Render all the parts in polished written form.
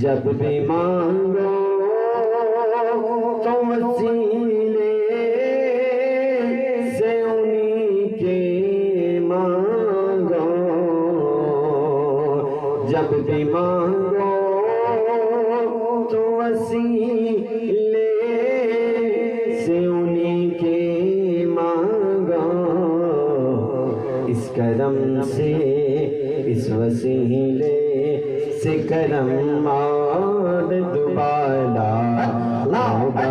جب بھی مانگو تو وسیلے سے انہی کے مانگو، جب بھی مانگو تو وسیلے سے انہی کے مانگو، اس کرم سے اس وسیلے سے کرم اور دوبارہ ہوگا،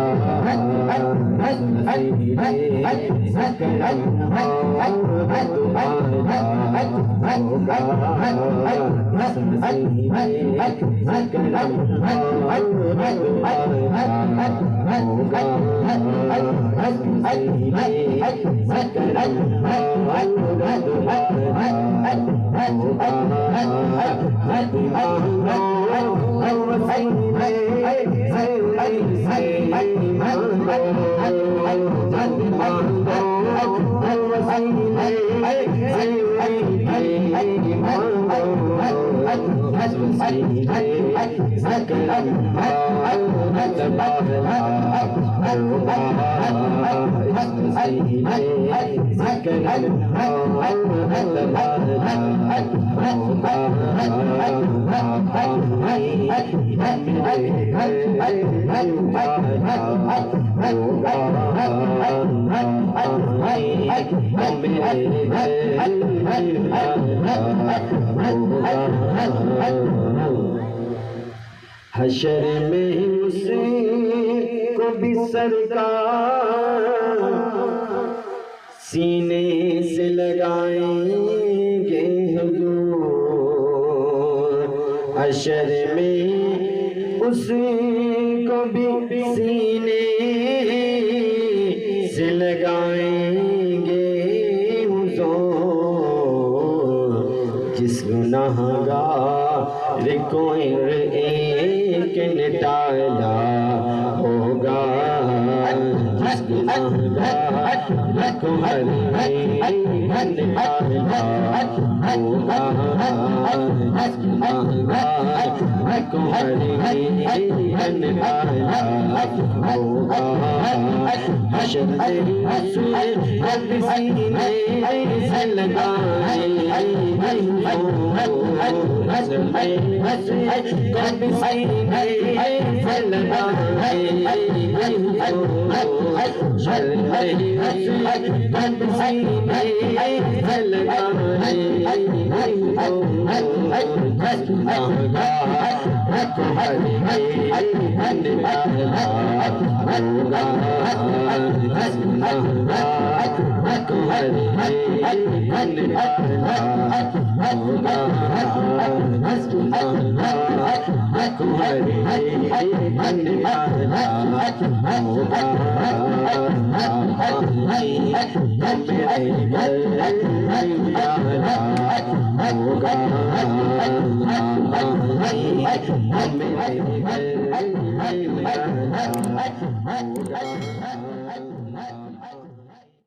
حشر میں اس کو بھی سرکار سینے سے لگائیں گے حضور، حشر میں اس کو بھی سینے سے لگائیں گے حضور، جس گناہگار کو ایک نے ڈالا ہوگا، جس گناہگار کو ہر ایک نے ڈالا ہوگا، جس گناہگار کو ہر ایک نے ڈالا ہوگا، حشر میں رب سینے سے لگائیں گے حشر میں رب سینے سے لگائیں گے حشر میں رب سینے سے لگائیں گے کو ہر ایک نے ڈالا ہوگا، جس گناہگار کو ہر ایک نے ڈالا ہوگا، جس گناہگار کو ہر ایک نے ڈالا ہوگا، ہوگا۔